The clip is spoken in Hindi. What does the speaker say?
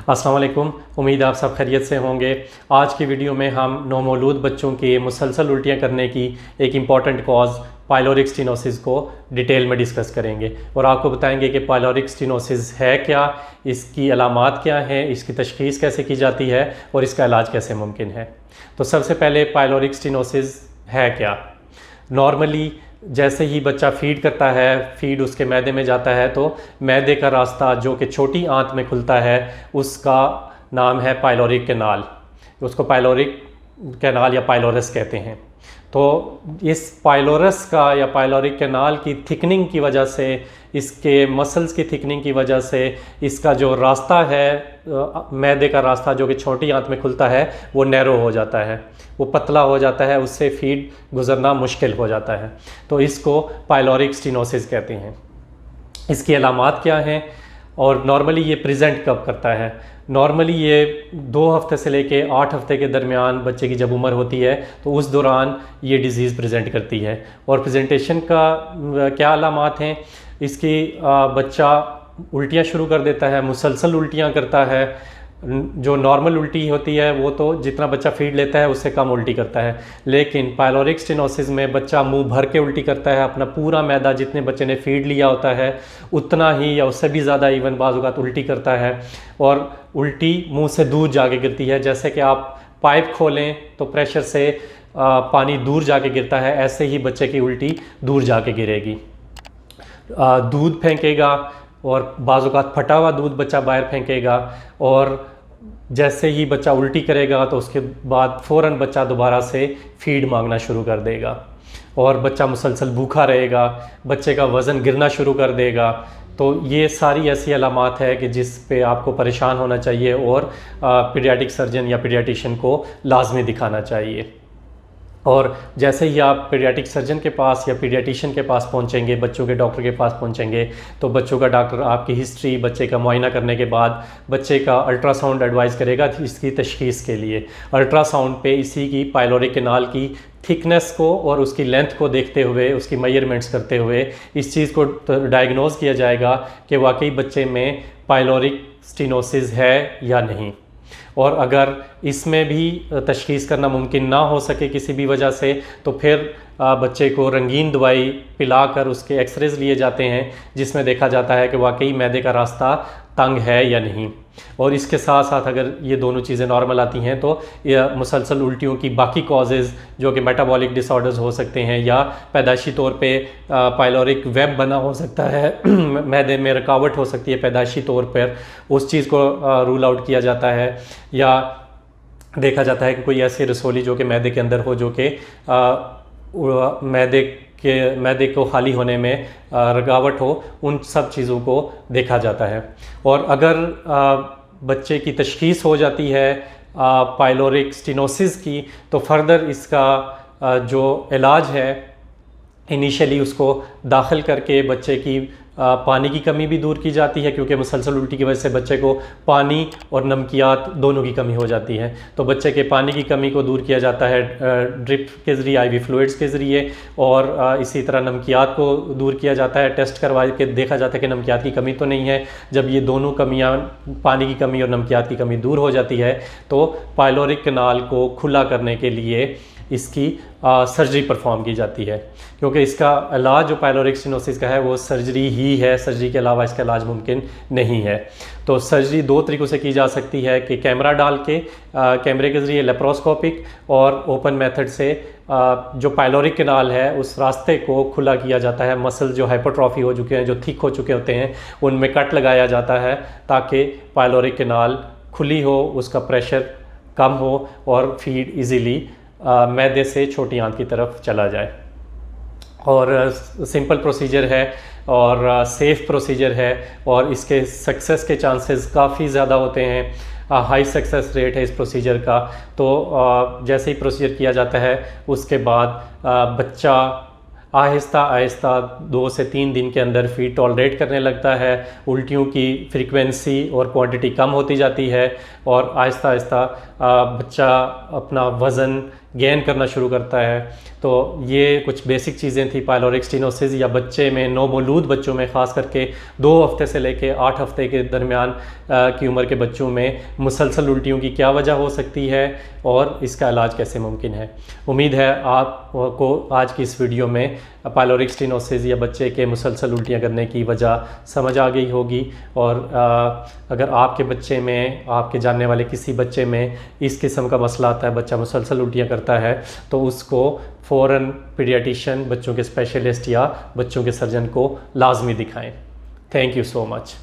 अस्सलाम वालेकुम। उम्मीद आप सब खैरियत से होंगे। आज की वीडियो में हम नौमौलूद बच्चों के मुसलसल उल्टियाँ करने की एक इम्पॉर्टेंट कॉज पाइलोरिक स्टेनोसिस को डिटेल में डिस्कस करेंगे और आपको बताएंगे कि पाइलोरिक स्टेनोसिस है क्या, इसकी अलामात क्या हैं, इसकी तशख़ीस कैसे की जाती है और इसका इलाज कैसे मुमकिन है। तो सबसे पहले पाइलोरिक स्टेनोसिस है क्या। नॉर्मली जैसे ही बच्चा फीड करता है, फीड उसके मैदे में जाता है तो मैदे का रास्ता जो कि छोटी आंत में खुलता है उसका नाम है पाइलोरिक कैनाल। उसको पाइलोरिक कैनाल या पाइलोरस कहते हैं। तो इस पाइलोरस का या पाइलोरिक कैनाल की थिकनिंग की वजह से, इसके मसल्स की थिकनिंग की वजह से इसका जो रास्ता है, मैदे का रास्ता जो कि छोटी आंत में खुलता है वो नैरो हो जाता है, वो पतला हो जाता है, उससे फीड गुजरना मुश्किल हो जाता है। तो इसको पाइलोरिक स्टेनोसिस कहते हैं। इसकी अलामात क्या हैं और नॉर्मली ये प्रेजेंट कब करता है। नॉर्मली ये 2 हफ्ते से लेके 8 हफ्ते के दरमियान बच्चे की जब उम्र होती है तो उस दौरान ये डिज़ीज़ प्रेजेंट करती है। और प्रेजेंटेशन का क्या अलामात हैं, इसकी बच्चा उल्टियाँ शुरू कर देता है, मुसलसल उल्टियाँ करता है। जो नॉर्मल उल्टी होती है वो तो जितना बच्चा फीड लेता है उससे कम उल्टी करता है, लेकिन पाइलोरिक स्टेनोसिस में बच्चा मुंह भर के उल्टी करता है। अपना पूरा मैदा जितने बच्चे ने फीड लिया होता है उतना ही या उससे भी ज़्यादा इवन बाज़ औक़ात उल्टी करता है और उल्टी मुंह से दूर जाके गिरती है। जैसे कि आप पाइप खोलें तो प्रेशर से पानी दूर जाके गिरता है, ऐसे ही बच्चे की उल्टी दूर जाके गिरेगी। दूध फेंकेगा और बाज़ औक़ात फटा हुआ दूध बच्चा बाहर फेंकेगा और जैसे ही बच्चा उल्टी करेगा तो उसके बाद फ़ौरन बच्चा दोबारा से फीड मांगना शुरू कर देगा और बच्चा मुसलसल भूखा रहेगा, बच्चे का वज़न गिरना शुरू कर देगा। तो ये सारी ऐसी अलामात है कि जिस पे आपको परेशान होना चाहिए और पीडियाट्रिक सर्जन या पीडियाट्रिशियन को लाजमी दिखाना चाहिए। और जैसे ही आप पीडियाट्रिक सर्जन के पास या पीडियाट्रिशियन के पास पहुंचेंगे, बच्चों के डॉक्टर के पास पहुंचेंगे, तो बच्चों का डॉक्टर आपकी हिस्ट्री, बच्चे का मुआयना करने के बाद बच्चे का अल्ट्रासाउंड एडवाइस करेगा इसकी तशख़ीस के लिए। अल्ट्रासाउंड पे इसी की पाइलोरिक कैनाल की थिकनेस को और उसकी लेंथ को देखते हुए, उसकी मेजरमेंट्स करते हुए इस चीज़ को डायग्नोज किया जाएगा कि वाकई बच्चे में पाइलोरिक स्टेनोसिस है या नहीं। और अगर इसमें भी तशख़ीस करना मुमकिन ना हो सके किसी भी वजह से तो फिर बच्चे को रंगीन दवाई पिलाकर उसके एक्सरेज लिए जाते हैं जिसमें देखा जाता है कि वाकई मैदे का रास्ता तंग है या नहीं। और इसके साथ साथ अगर ये दोनों चीज़ें नॉर्मल आती हैं तो मुसलसल उल्टियों की बाकी कॉजेज़ जो कि मेटाबॉलिक डिसऑर्डर्स हो सकते हैं या पैदाइशी तौर पे पाइलोरिक वेब बना हो सकता है, मैदे में रुकावट हो सकती है पैदाइशी तौर पर, उस चीज़ को रूल आउट किया जाता है। या देखा जाता है कि कोई ऐसी रसोली जो कि मैदे के अंदर हो जो कि मैदे को खाली होने में रुकावट हो, उन सब चीज़ों को देखा जाता है। और अगर बच्चे की तशख़ीस हो जाती है पाइलोरिक स्टेनोसिस की तो फर्दर इसका जो इलाज है इनिशियली उसको दाखिल करके बच्चे की पानी की कमी भी दूर की जाती है, क्योंकि मुसलसल उल्टी की वजह से बच्चे को पानी और नमकियात दोनों की कमी हो जाती है। तो बच्चे के पानी की कमी को दूर किया जाता है ड्रिप के ज़रिए, IV फ्लूइड्स के ज़रिए, और इसी तरह नमकियात को दूर किया जाता है। टेस्ट करवा के देखा जाता है कि नमकियात की कमी तो नहीं है। जब ये दोनों कमियाँ, पानी की कमी और नमकियात की कमी दूर हो जाती है तो पाइलोरिक कैनाल को खुला करने के लिए इसकी सर्जरी परफॉर्म की जाती है, क्योंकि इसका इलाज जो पाइलोरिक स्टेनोसिस का है वो सर्जरी ही है, सर्जरी के अलावा इसका इलाज मुमकिन नहीं है। तो सर्जरी 2 तरीक़ों से की जा सकती है कि कैमरा डाल के, कैमरे के ज़रिए लेप्रोस्कोपिक, और ओपन मेथड से जो पाइलोरिक कैनाल है उस रास्ते को खुला किया जाता है। मसल जो हाइपरट्रॉफी हो चुके हैं, जो थिक हो चुके होते हैं, उनमें कट लगाया जाता है ताकि पाइलोरिक कैनाल खुली हो, उसका प्रेशर कम हो और फीड ईज़िली मैदे से छोटी आंत की तरफ चला जाए। और सिंपल प्रोसीजर है और सेफ़ प्रोसीजर है और इसके सक्सेस के चांसेस काफ़ी ज़्यादा होते हैं। हाई सक्सेस रेट है इस प्रोसीजर का। तो जैसे ही प्रोसीजर किया जाता है उसके बाद बच्चा आहिस्ता आहिस्ता 2 से 3 दिन के अंदर फीड टॉलरेट करने लगता है। उल्टियों की फ्रीक्वेंसी और क्वांटिटी कम होती जाती है और आहिस्ता आहिस्ता बच्चा अपना वज़न गेन करना शुरू करता है। तो ये कुछ बेसिक चीज़ें थी पाइलोरिक स्टेनोसिस या बच्चे में, नौमौलूद बच्चों में, ख़ास करके 2 हफ्ते से लेके 8 हफ्ते के दरमियान की उम्र के बच्चों में मुसलसल उल्टियों की क्या वजह हो सकती है और इसका इलाज कैसे मुमकिन है। उम्मीद है आपको आज की इस वीडियो में पाइलोरिक स्टेनोसिस या बच्चे के मुसलसल उल्टियाँ करने की वजह समझ आ गई होगी। और अगर आपके बच्चे में, आपके जानने वाले किसी बच्चे में इस किस्म का मसला आता है, बच्चा मुसलसल उल्टियाँ करता है, तो उसको फ़ौरन पीडियाट्रिशियन, बच्चों के स्पेशलिस्ट या बच्चों के सर्जन को लाजमी दिखाएं। Thank you so much.